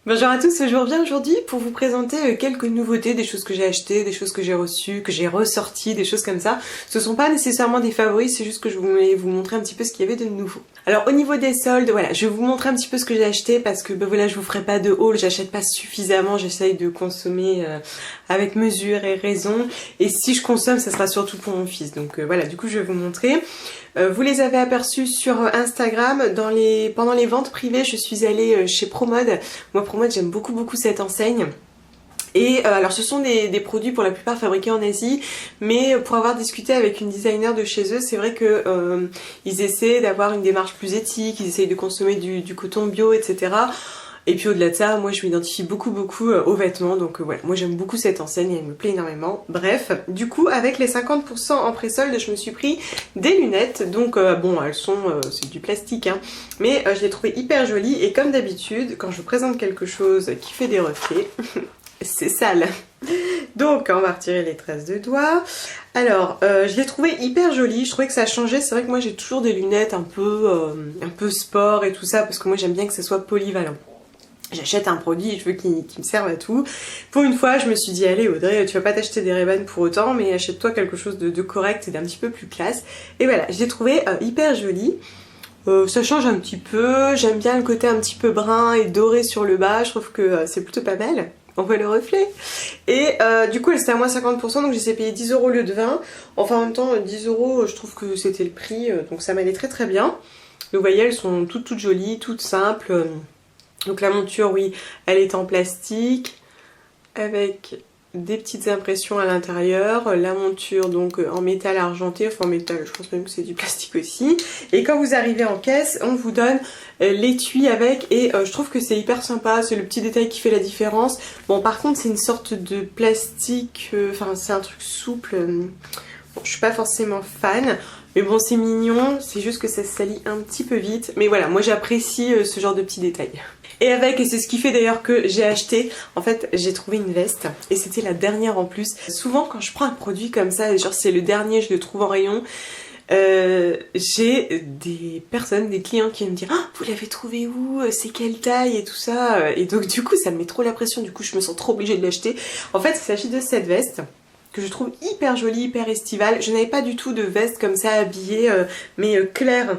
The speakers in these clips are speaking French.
Bonjour à tous, je reviens aujourd'hui pour vous présenter quelques nouveautés, des choses que j'ai achetées, des choses que j'ai reçues, que j'ai ressorties, des choses comme ça. Ce sont pas nécessairement des favoris, c'est juste que je voulais vous montrer un petit peu ce qu'il y avait de nouveau. Alors au niveau des soldes, voilà, je vais vous montrer un petit peu ce que j'ai acheté parce que voilà, je vous ferai pas de haul, j'achète pas suffisamment, j'essaye de consommer avec mesure et raison. Et si je consomme, ça sera surtout pour mon fils. Donc voilà, du coup je vais vous montrer. Vous les avez aperçus sur Instagram, pendant les ventes privées, je suis allée chez Promode. Moi Promode, j'aime beaucoup cette enseigne. Et alors ce sont des produits pour la plupart fabriqués en Asie, mais pour avoir discuté avec une designer de chez eux, c'est vrai que ils essaient d'avoir une démarche plus éthique, ils essayent de consommer du coton bio, etc. Et puis au-delà de ça, moi je m'identifie beaucoup aux vêtements, donc voilà, moi j'aime beaucoup cette enseigne, elle me plaît énormément. Bref, du coup avec les 50% en pré-solde, je me suis pris des lunettes, donc bon elles sont, c'est du plastique, hein, mais je les trouvais hyper jolies et comme d'habitude, quand je vous présente quelque chose qui fait des reflets, c'est sale. Donc on va retirer les traces de doigts. Alors je l'ai trouvé hyper jolie, je trouvais que ça changeait, c'est vrai que moi j'ai toujours des lunettes un peu sport et tout ça, parce que moi j'aime bien que ça soit polyvalent. J'achète un produit, je veux qu'il me serve à tout. Pour une fois, je me suis dit, allez Audrey, tu vas pas t'acheter des Ray-Ban pour autant, mais achète-toi quelque chose de correct et d'un petit peu plus classe. Et voilà, je l'ai trouvé hyper jolie. Ça change un petit peu, j'aime bien le côté un petit peu brun et doré sur le bas, je trouve que c'est plutôt pas mal. On voit le reflet. Et du coup, elle c'était à moins 50%, donc j'ai essayé de payer 10 € au lieu de 20. Enfin, en même temps, 10 €, je trouve que c'était le prix, donc ça m'allait très bien. Donc vous voyez, elles sont toutes jolies, toutes simples. Donc la monture, oui, elle est en plastique avec des petites impressions à l'intérieur. La monture donc en métal argenté, enfin en métal, je pense même que c'est du plastique aussi. Et quand vous arrivez en caisse, on vous donne l'étui avec et je trouve que c'est hyper sympa, c'est le petit détail qui fait la différence. Bon par contre c'est une sorte de plastique, enfin c'est un truc souple, bon, je suis pas forcément fan. Mais bon c'est mignon, c'est juste que ça se salit un petit peu vite. Mais voilà, moi j'apprécie ce genre de petits détails. Et avec, et c'est ce qui fait d'ailleurs que j'ai acheté, en fait j'ai trouvé une veste et c'était la dernière en plus. Souvent quand je prends un produit comme ça, genre c'est le dernier, je le trouve en rayon, j'ai des personnes, des clients qui me disent ah, vous l'avez trouvé où, c'est quelle taille et tout ça. Et donc du coup ça me met trop la pression, du coup je me sens trop obligée de l'acheter. En fait il s'agit de cette veste que je trouve hyper jolie, hyper estivale. Je n'avais pas du tout de veste comme ça habillée, mais claire.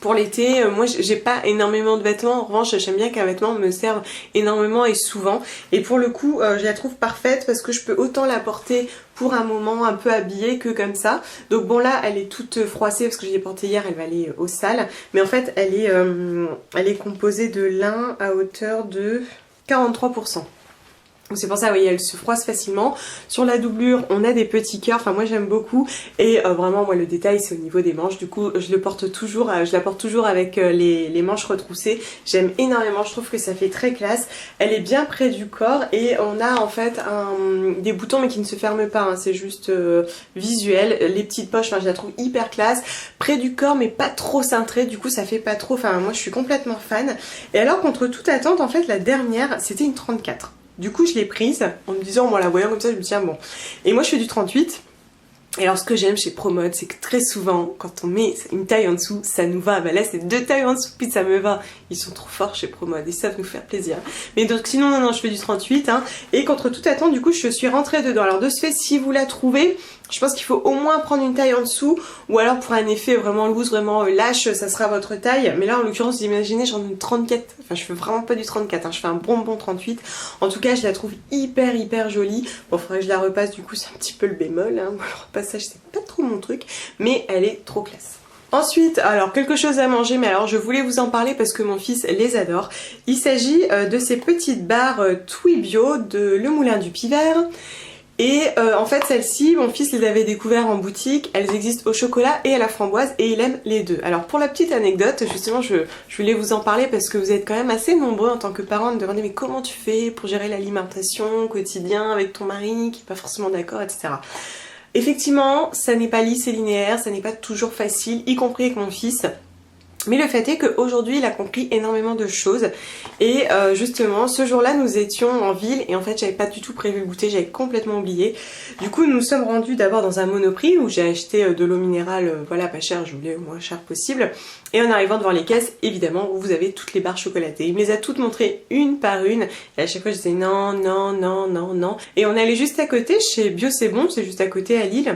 Pour l'été, moi j'ai pas énormément de vêtements, en revanche j'aime bien qu'un vêtement me serve énormément et souvent. Et pour le coup je la trouve parfaite parce que je peux autant la porter pour un moment un peu habillée que comme ça. Donc bon là elle est toute froissée parce que je l'ai portée hier, elle va aller au sale. Mais en fait elle est composée de lin à hauteur de 43%. Donc c'est pour ça, vous voyez, elle se froisse facilement. Sur la doublure, on a des petits cœurs, enfin moi j'aime beaucoup. Et vraiment, moi le détail c'est au niveau des manches. Du coup, je la porte toujours avec les manches retroussées. J'aime énormément, je trouve que ça fait très classe. Elle est bien près du corps et on a en fait des boutons mais qui ne se ferment pas, hein. C'est juste visuel. Les petites poches, enfin je la trouve hyper classe. Près du corps mais pas trop cintrée, du coup ça fait pas trop, enfin moi je suis complètement fan. Et alors contre toute attente, en fait la dernière c'était une 34. Du coup je l'ai prise en me disant, moi la voyant comme ça je me dis tiens bon. Et moi je fais du 38. Et alors ce que j'aime chez Promode, c'est que très souvent quand on met une taille en dessous, ça nous va. Bah là c'est 2 tailles en dessous puis ça me va. Ils sont trop forts chez Promode et ça va nous faire plaisir. Mais donc sinon non je fais du 38 hein. Et contre toute attente du coup je suis rentrée dedans. Alors de ce fait si vous la trouvez, je pense qu'il faut au moins prendre une taille en dessous. Ou alors pour un effet vraiment loose, vraiment lâche, ça sera votre taille. Mais là en l'occurrence vous imaginez j'en ai une 34. Enfin je fais vraiment pas du 34 hein. Je fais un bonbon 38. En tout cas je la trouve hyper jolie. Bon faudrait que je la repasse, du coup c'est un petit peu le bémol hein. Bon, le repassage c'est pas trop mon truc, mais elle est trop classe. Ensuite, alors quelque chose à manger, mais alors je voulais vous en parler parce que mon fils les adore. Il s'agit de ces petites barres Twi Bio de Le Moulin du Pivert. Et en fait celles-ci, mon fils les avait découvertes en boutique, elles existent au chocolat et à la framboise et il aime les deux. Alors pour la petite anecdote, justement je voulais vous en parler parce que vous êtes quand même assez nombreux en tant que parents à me demander mais comment tu fais pour gérer l'alimentation au quotidien avec ton mari qui n'est pas forcément d'accord, etc. Effectivement, ça n'est pas lisse et linéaire, ça n'est pas toujours facile, y compris avec mon fils. Mais le fait est qu'aujourd'hui il a compris énormément de choses et justement ce jour-là nous étions en ville et en fait j'avais pas du tout prévu le goûter, j'avais complètement oublié. Du coup nous sommes rendus d'abord dans un Monoprix où j'ai acheté de l'eau minérale, voilà, pas cher, je voulais le moins cher possible. Et en arrivant devant les caisses, évidemment vous avez toutes les barres chocolatées. Il me les a toutes montrées une par une et à chaque fois je disais non, non, non, non, non. Et on allait juste à côté chez Bio c'est bon, c'est juste à côté à Lille.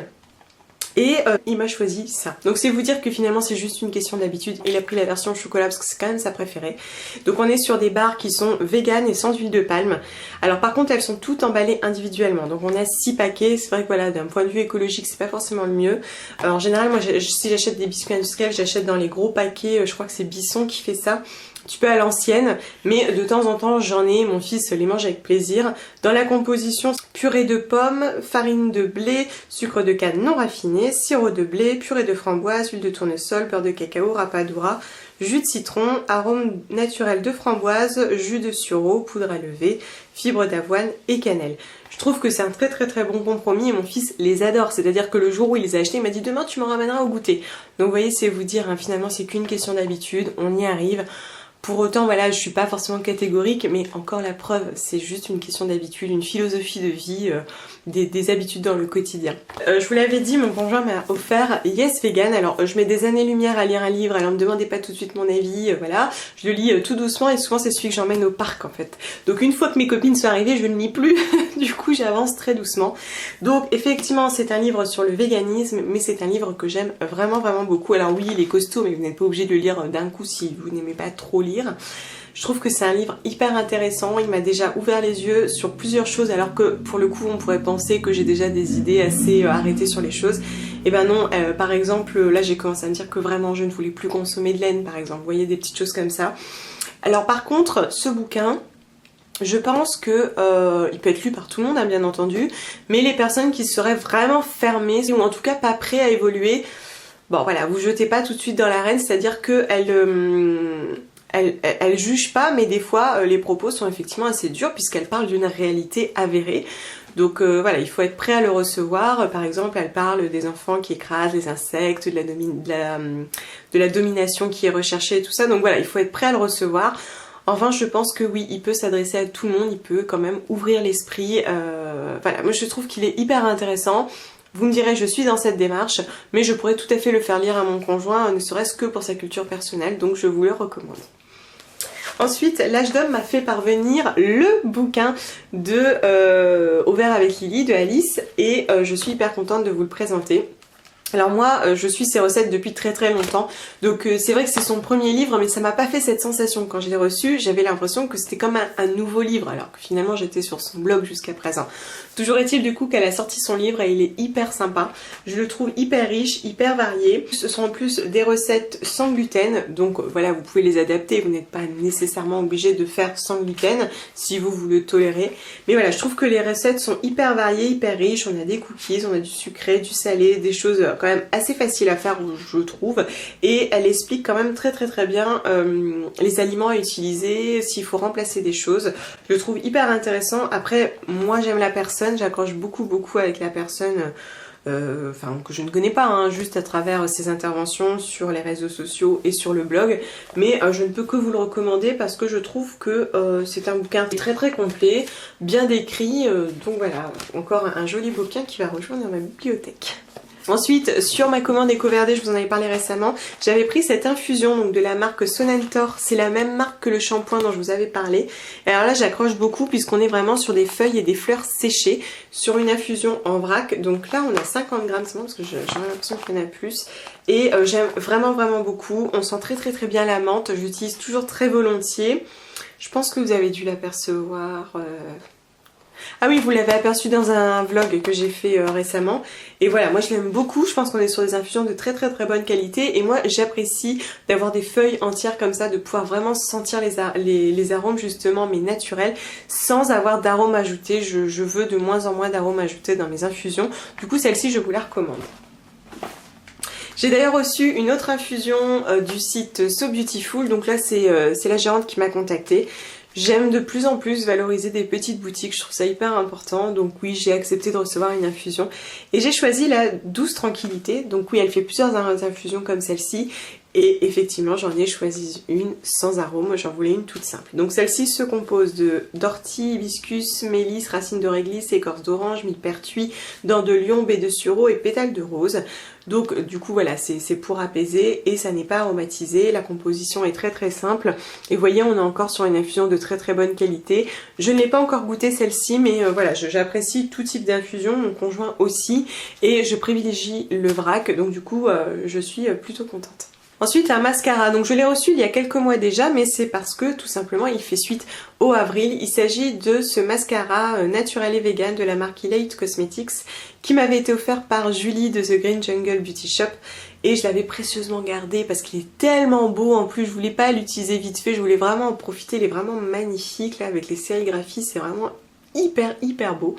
Et il m'a choisi ça. Donc c'est vous dire que finalement c'est juste une question d'habitude. Il a pris la version chocolat parce que c'est quand même sa préférée. Donc on est sur des barres qui sont véganes et sans huile de palme. Alors par contre elles sont toutes emballées individuellement. Donc on a 6 paquets. C'est vrai que voilà, d'un point de vue écologique c'est pas forcément le mieux. Alors en général moi si j'achète des biscuits industriels j'achète dans les gros paquets. Je crois que c'est Bisson qui fait ça. Un petit peu à l'ancienne, mais de temps en temps j'en ai, mon fils les mange avec plaisir. Dans la composition, purée de pommes, farine de blé, sucre de canne non raffiné, sirop de blé, purée de framboise, huile de tournesol, beurre de cacao, rapadura, jus de citron, arôme naturel de framboise, jus de sureau, poudre à lever, fibres d'avoine et cannelle. Je trouve que c'est un très bon compromis et mon fils les adore. C'est-à-dire que le jour où il les a achetés, il m'a dit demain tu m'en ramèneras au goûter. Donc vous voyez, c'est vous dire, hein, finalement c'est qu'une question d'habitude, on y arrive. Pour autant, voilà, je suis pas forcément catégorique, mais encore la preuve, c'est juste une question d'habitude, une philosophie de vie, des habitudes dans le quotidien. Je vous l'avais dit, mon conjoint m'a offert Yes Vegan. Alors, je mets des années-lumière à lire un livre, alors ne me demandez pas tout de suite mon avis, voilà. Je le lis tout doucement et souvent c'est celui que j'emmène au parc en fait. Donc une fois que mes copines sont arrivées, je ne lis plus, du coup j'avance très doucement. Donc effectivement, c'est un livre sur le véganisme, mais c'est un livre que j'aime vraiment beaucoup. Alors oui, il est costaud, mais vous n'êtes pas obligé de le lire d'un coup si vous n'aimez pas trop lire. Je trouve que c'est un livre hyper intéressant, il m'a déjà ouvert les yeux sur plusieurs choses alors que pour le coup on pourrait penser que j'ai déjà des idées assez arrêtées sur les choses. Et ben non, par exemple là j'ai commencé à me dire que vraiment je ne voulais plus consommer de laine par exemple, vous voyez, des petites choses comme ça. Alors par contre ce bouquin, je pense que il peut être lu par tout le monde, hein, bien entendu, mais les personnes qui seraient vraiment fermées ou en tout cas pas prêtes à évoluer, bon voilà, vous jetez pas tout de suite dans l'arène, c'est-à-dire que elle juge pas, mais des fois les propos sont effectivement assez durs puisqu'elle parle d'une réalité avérée. Donc voilà, il faut être prêt à le recevoir. Par exemple, elle parle des enfants qui écrasent les insectes, de la domination qui est recherchée et tout ça. Donc voilà, il faut être prêt à le recevoir. Enfin, je pense que oui, il peut s'adresser à tout le monde, il peut quand même ouvrir l'esprit. Voilà, moi je trouve qu'il est hyper intéressant. Vous me direz, je suis dans cette démarche, mais je pourrais tout à fait le faire lire à mon conjoint, ne serait-ce que pour sa culture personnelle, donc je vous le recommande. Ensuite, l'âge d'homme m'a fait parvenir le bouquin de Au vert avec Lily de Alice et je suis hyper contente de vous le présenter. Alors moi, je suis ses recettes depuis très longtemps, donc c'est vrai que c'est son premier livre, mais ça m'a pas fait cette sensation. Quand je l'ai reçu, j'avais l'impression que c'était comme un nouveau livre, alors que finalement j'étais sur son blog jusqu'à présent. Toujours est-il du coup qu'elle a sorti son livre et il est hyper sympa. Je le trouve hyper riche, hyper varié. Ce sont en plus des recettes sans gluten, donc voilà, vous pouvez les adapter, vous n'êtes pas nécessairement obligé de faire sans gluten si vous le tolérez. Mais voilà, je trouve que les recettes sont hyper variées, hyper riches. On a des cookies, on a du sucré, du salé, des choses quand même assez faciles à faire je trouve, et elle explique quand même très bien les aliments à utiliser, s'il faut remplacer des choses. Je le trouve hyper intéressant. Après moi j'aime la personne, j'accroche beaucoup avec la personne enfin que je ne connais pas, hein, juste à travers ses interventions sur les réseaux sociaux et sur le blog, mais je ne peux que vous le recommander parce que je trouve que c'est un bouquin très complet, bien décrit, donc voilà, encore un joli bouquin qui va rejoindre ma bibliothèque. Ensuite, sur ma commande EcoVerde, je vous en avais parlé récemment, j'avais pris cette infusion donc de la marque Sonentor, c'est la même marque que le shampoing dont je vous avais parlé. Et alors là j'accroche beaucoup puisqu'on est vraiment sur des feuilles et des fleurs séchées, sur une infusion en vrac. Donc là on a 50 grammes seulement parce que j'ai l'impression qu'il y en a plus. Et j'aime vraiment beaucoup, on sent très bien la menthe, j'utilise toujours très volontiers. Je pense que vous avez dû l'apercevoir... Ah oui, vous l'avez aperçu dans un vlog que j'ai fait récemment. Et voilà, moi je l'aime beaucoup, je pense qu'on est sur des infusions de très bonne qualité. Et moi j'apprécie d'avoir des feuilles entières comme ça, de pouvoir vraiment sentir les arômes justement, mais naturels, sans avoir d'arômes ajoutés. Je veux de moins en moins d'arômes ajoutés dans mes infusions. Du coup celle-ci je vous la recommande. J'ai d'ailleurs reçu une autre infusion du site So Beautiful, donc là c'est la gérante qui m'a contactée. J'aime de plus en plus valoriser des petites boutiques, je trouve ça hyper important, donc oui j'ai accepté de recevoir une infusion. Et j'ai choisi la Douce Tranquillité, donc oui elle fait plusieurs infusions comme celle-ci. Et effectivement j'en ai choisi une sans arôme, j'en voulais une toute simple. Donc celle-ci se compose d'ortie, hibiscus, mélisse, racines de réglisse, écorce d'orange, millepertuis, dents de lion, baies de sureau et pétales de rose. Donc du coup voilà, c'est pour apaiser et ça n'est pas aromatisé, la composition est très très simple. Et vous voyez, on est encore sur une infusion de très très bonne qualité. Je n'ai pas encore goûté celle-ci, mais voilà, j'apprécie tout type d'infusion, mon conjoint aussi, et je privilégie le vrac, donc du coup je suis plutôt contente. Ensuite un mascara, donc je l'ai reçu il y a quelques mois déjà, mais c'est parce que tout simplement il fait suite au avril. Il s'agit de ce mascara naturel et vegan de la marque Elite Cosmetics qui m'avait été offert par Julie de The Green Jungle Beauty Shop et je l'avais précieusement gardé parce qu'il est tellement beau. En plus je voulais pas l'utiliser vite fait, je voulais vraiment en profiter. Il est vraiment magnifique là avec les sérigraphies, c'est vraiment hyper beau.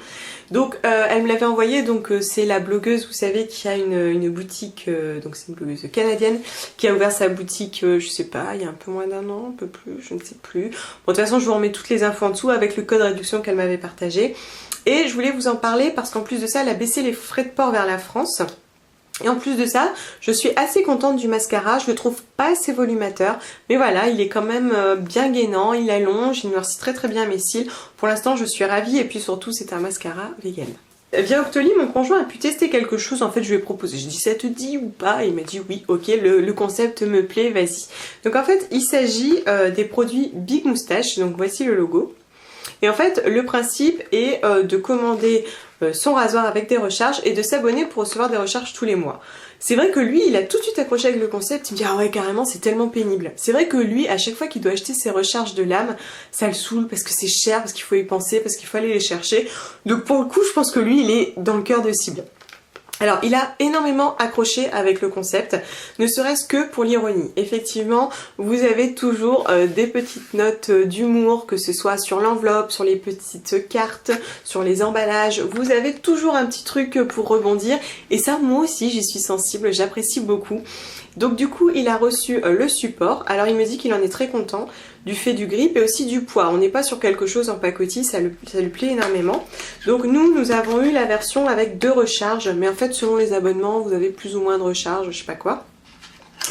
Donc elle me l'avait envoyé, donc c'est la blogueuse, vous savez, qui a une boutique, donc c'est une blogueuse canadienne qui a ouvert sa boutique, je sais pas, il y a un peu moins d'un an, un peu plus, je ne sais plus. Bon, de toute façon je vous remets toutes les infos en dessous avec le code réduction qu'elle m'avait partagé. Et je voulais vous en parler parce qu'en plus de ça elle a baissé les frais de port vers la France. Et en plus de ça, je suis assez contente du mascara, je le trouve pas assez volumateur, mais voilà, il est quand même bien gainant, il allonge, il noircit très très bien mes cils. Pour l'instant, je suis ravie et puis surtout, c'est un mascara vegan. Via Octoly, mon conjoint a pu tester quelque chose, en fait je lui ai proposé, je dis ça te dit ou pas, et il m'a dit oui, ok, le concept me plaît, vas-y. Donc en fait, il s'agit des produits Big Moustache, donc voici le logo. Et en fait, le principe est de commander son rasoir avec des recharges et de s'abonner pour recevoir des recharges tous les mois. C'est vrai que lui, il a tout de suite accroché avec le concept, il me dit ah ouais carrément c'est tellement pénible. C'est vrai que lui, à chaque fois qu'il doit acheter ses recharges de lame, ça le saoule parce que c'est cher, parce qu'il faut y penser, parce qu'il faut aller les chercher. Donc pour le coup, je pense que lui, il est dans le cœur de cible. Alors il a énormément accroché avec le concept, ne serait-ce que pour l'ironie. Effectivement, vous avez toujours des petites notes d'humour, que ce soit sur l'enveloppe, sur les petites cartes, sur les emballages. Vous avez toujours un petit truc pour rebondir et ça moi aussi j'y suis sensible, j'apprécie beaucoup. Donc du coup il a reçu le support, alors il me dit qu'il en est très content du fait du grip et aussi du poids. On n'est pas sur quelque chose en pacotille, ça lui plaît énormément. Donc nous avons eu la version avec 2 recharges, mais en fait selon les abonnements vous avez plus ou moins de recharges, je sais pas quoi.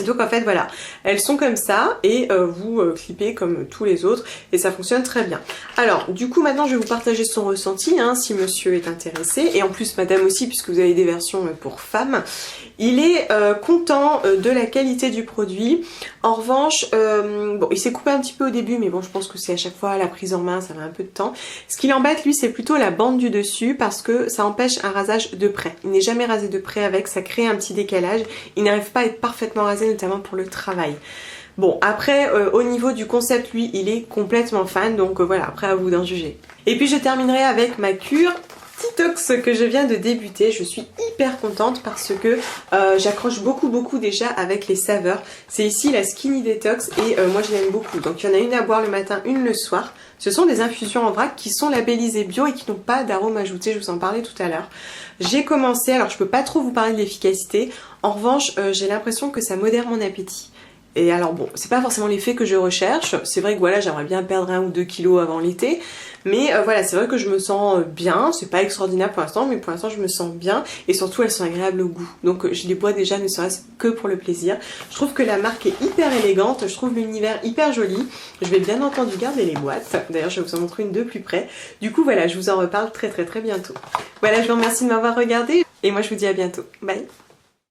Donc en fait voilà, elles sont comme ça et vous clippez comme tous les autres et ça fonctionne très bien. Alors du coup maintenant je vais vous partager son ressenti hein, si monsieur est intéressé et en plus madame aussi puisque vous avez des versions pour femmes. Il est content de la qualité du produit. En revanche, bon il s'est coupé un petit peu au début mais bon je pense que c'est à chaque fois la prise en main, ça met un peu de temps. Ce qui l'embête lui c'est plutôt la bande du dessus parce que ça empêche un rasage de près. Il n'est jamais rasé de près avec, ça crée un petit décalage. Il n'arrive pas à être parfaitement rasé notamment pour le travail. Bon après au niveau du concept lui il est complètement fan donc voilà après à vous d'en juger. Et puis je terminerai avec ma cure Detox que je viens de débuter. Je suis hyper contente parce que j'accroche beaucoup déjà avec les saveurs. C'est ici la Skinny Detox et moi je l'aime beaucoup. Donc il y en a une à boire le matin, une le soir. Ce sont des infusions en vrac qui sont labellisées bio et qui n'ont pas d'arôme ajouté, je vous en parlais tout à l'heure. J'ai commencé, alors je peux pas trop vous parler de l'efficacité, en revanche j'ai l'impression que ça modère mon appétit. Et alors bon, c'est pas forcément l'effet que je recherche, c'est vrai que voilà j'aimerais bien perdre 1 ou 2 kilos avant l'été, mais voilà c'est vrai que je me sens bien, c'est pas extraordinaire pour l'instant, mais pour l'instant je me sens bien et surtout elles sont agréables au goût, donc je les bois déjà ne serait-ce que pour le plaisir. Je trouve que la marque est hyper élégante, je trouve l'univers hyper joli, je vais bien entendu garder les boîtes, d'ailleurs je vais vous en montrer une de plus près, du coup voilà je vous en reparle très bientôt. Voilà je vous remercie de m'avoir regardé et moi je vous dis à bientôt, bye.